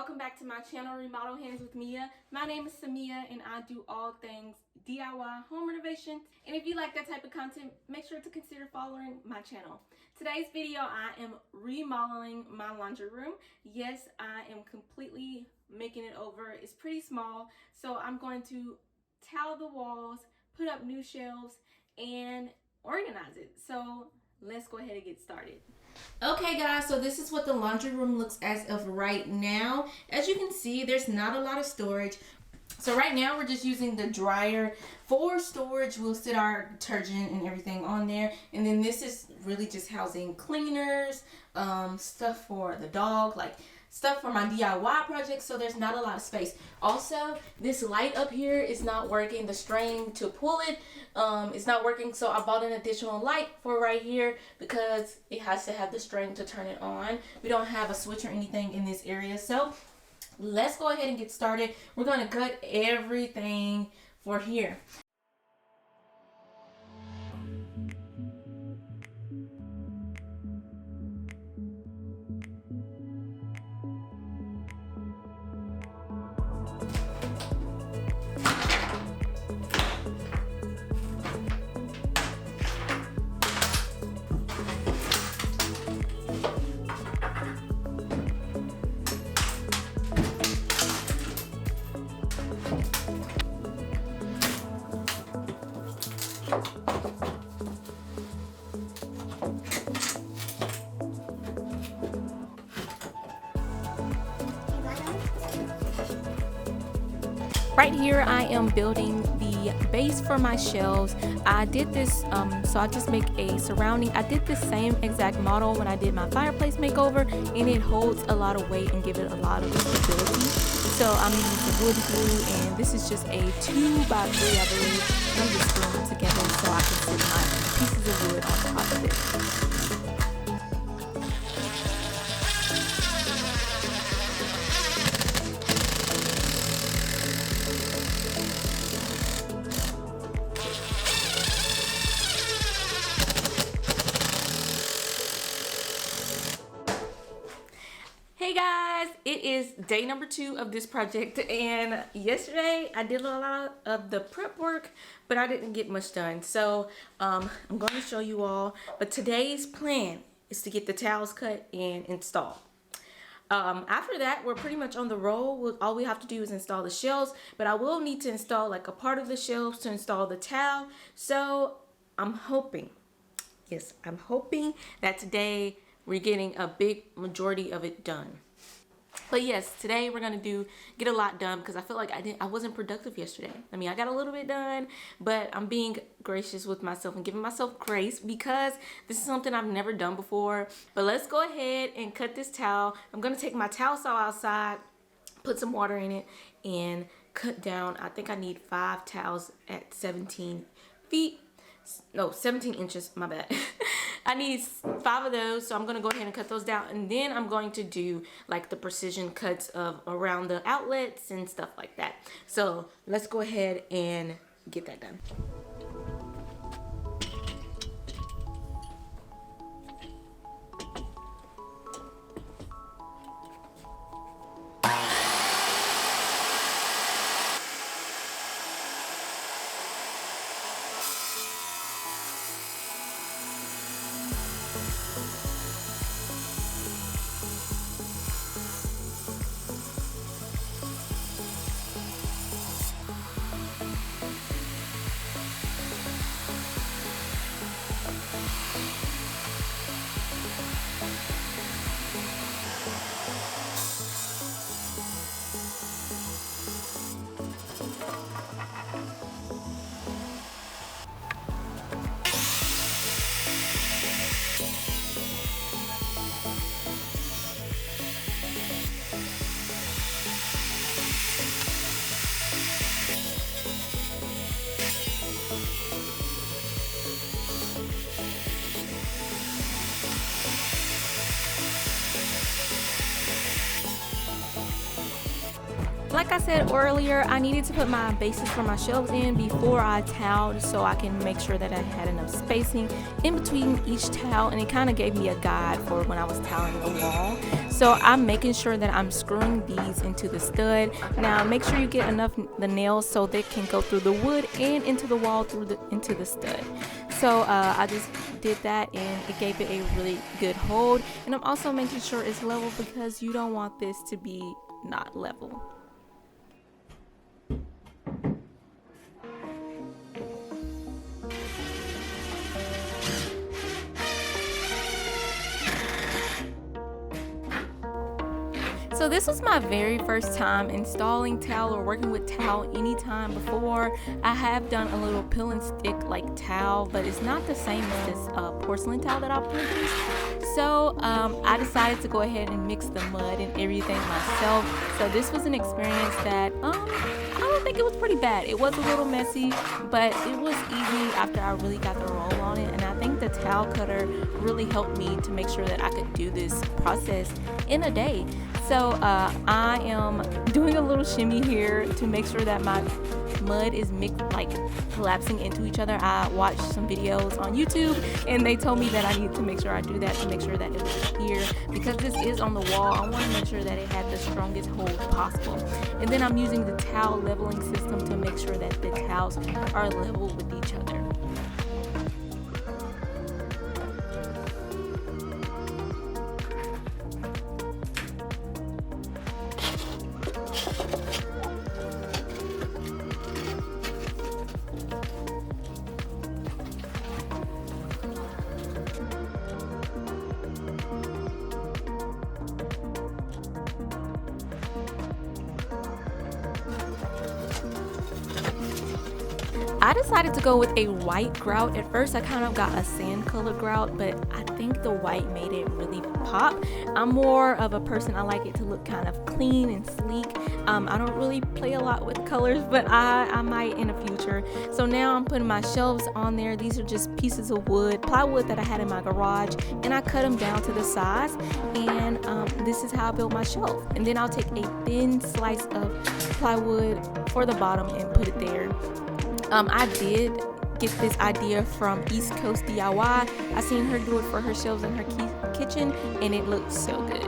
welcome back to my channel, Remodel Handz with Mia. My name is Samia and I do all things DIY home renovation. And if you like that type of content, make sure to consider following my channel. Today's video, I am remodeling my laundry room. Yes, I am completely making it over. It's pretty small, so I'm going to tile the walls, put up new shelves, and organize it. So let's go ahead and get started. Okay guys, so this is what the laundry room looks as of right now. As you can see, there's not a lot of storage. So right now we're just using the dryer for storage. We'll sit our detergent and everything on there. And then this is really just housing cleaners, stuff for the dog, like stuff for my DIY projects, so there's not a lot of space. Also, this light up here is not working. The string to pull it is not working, so I bought an additional light for right here because it has to have the string to turn it on. We don't have a switch or anything in this area, so let's go ahead and get started. We're going to cut everything for here. Right here I am building the base for my shelves. I did this so I just make a surrounding. I did the same exact model when I did my fireplace makeover, and it holds a lot of weight and give it a lot of stability. So I'm using some wood glue, and this is just a 2x3 I believe. I'm just gluing them together so I can put my pieces of wood on top of it. Hey guys, it is day number 2 of this project, and yesterday I did a lot of the prep work, but I didn't get much done. So I'm going to show you all, but today's plan is to get the towels cut and installed. After that, we're pretty much on the roll. All we have to do is install the shelves, but I will need to install like a part of the shelves to install the towel. So I'm hoping, yes, I'm hoping that today we're getting a big majority of it done. But yes, today we're gonna get a lot done because I feel like I wasn't productive yesterday. I mean, I got a little bit done, but I'm being gracious with myself and giving myself grace because this is something I've never done before. But let's go ahead and cut this towel. I'm gonna take my towel saw outside, put some water in it, and cut down. I think I need 5 towels at 17 feet. No, 17 inches, my bad. I need 5 of those, so I'm going to go ahead and cut those down, and then I'm going to do like the precision cuts of around the outlets and stuff like that. So let's go ahead and get that done. Like I said earlier, I needed to put my bases for my shelves in before I toweled so I can make sure that I had enough spacing in between each towel, and it kind of gave me a guide for when I was toweling the wall. So I'm making sure that I'm screwing these into the stud. Now make sure you get enough the nails so they can go through the wood and into the wall into the stud. So I just did that and it gave it a really good hold, and I'm also making sure it's level because you don't want this to be not level. So this was my very first time installing towel or working with towel anytime before. I have done a little peel and stick like towel, but it's not the same as this porcelain towel that I produced. So I decided to go ahead and mix the mud and everything myself. So this was an experience that I don't think it was pretty bad. It was a little messy, but it was easy after I really got the roll on it. And I think the towel cutter really helped me to make sure that I could do this process in a day. So I am doing a little shimmy here to make sure that my mud is mixed, like collapsing into each other. I watched some videos on YouTube and they told me that I need to make sure I do that to make sure that it was here. Because this is on the wall, I want to make sure that it had the strongest hold possible. And then I'm using the towel leveling system to make sure that the towels are level with each other. I decided to go with a white grout. At first I kind of got a sand colored grout, but I think the white made it really pop. I'm more of a person, I like it to look kind of clean and sleek. I don't really play a lot with colors, but I might in the future. So now I'm putting my shelves on there. These are just pieces of wood, plywood that I had in my garage, and I cut them down to the size, and this is how I built my shelf. And then I'll take a thin slice of plywood for the bottom and put it there. I did get this idea from East Coast DIY. I seen her do it for her shelves in her kitchen, and it looked so good.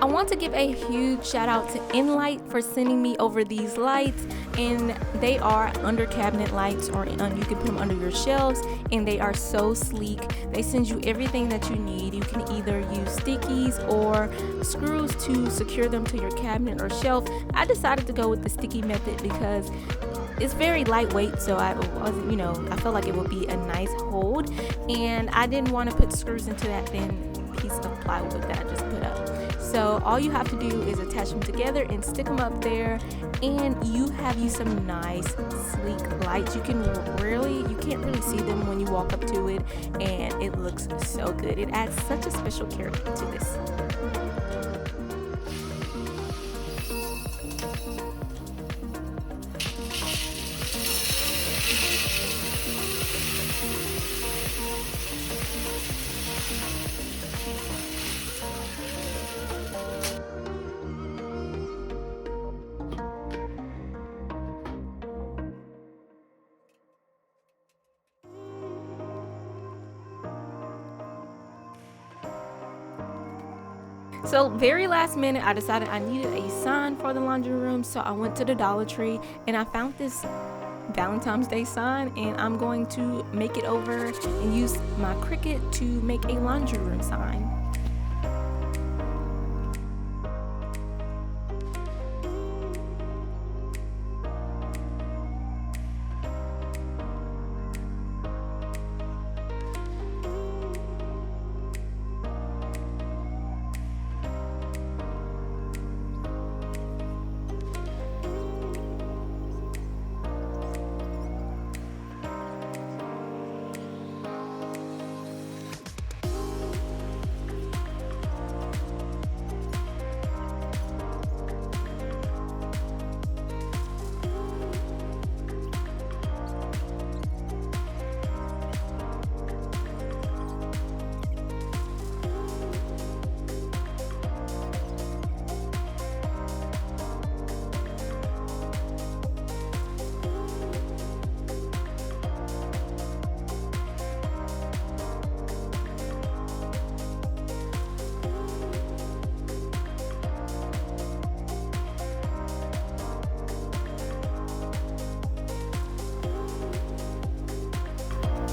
I want to give a huge shout out to Enlight for sending me over these lights, and they are under cabinet lights, or you can put them under your shelves, and they are so sleek. They send you everything that you need. You can either use stickies or screws to secure them to your cabinet or shelf. I decided to go with the sticky method because it's very lightweight, so I wasn't, I felt like it would be a nice hold, and I didn't want to put screws into that thin piece of plywood that I just put up. So all you have to do is attach them together and stick them up there, and you have some nice sleek lights. You can't really see them when you walk up to it, and it looks so good. It adds such a special character to this. So very last minute, I decided I needed a sign for the laundry room, so I went to the Dollar Tree and I found this Valentine's Day sign, and I'm going to make it over and use my Cricut to make a laundry room sign.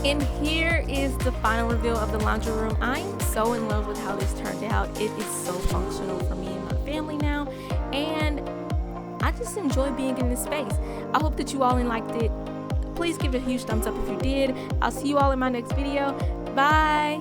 And here is the final reveal of the laundry room. I am so in love with how this turned out. It is so functional for me and my family now, and I just enjoy being in this space. I hope that you all liked it. Please give it a huge thumbs up if you did. I'll see you all in my next video. Bye.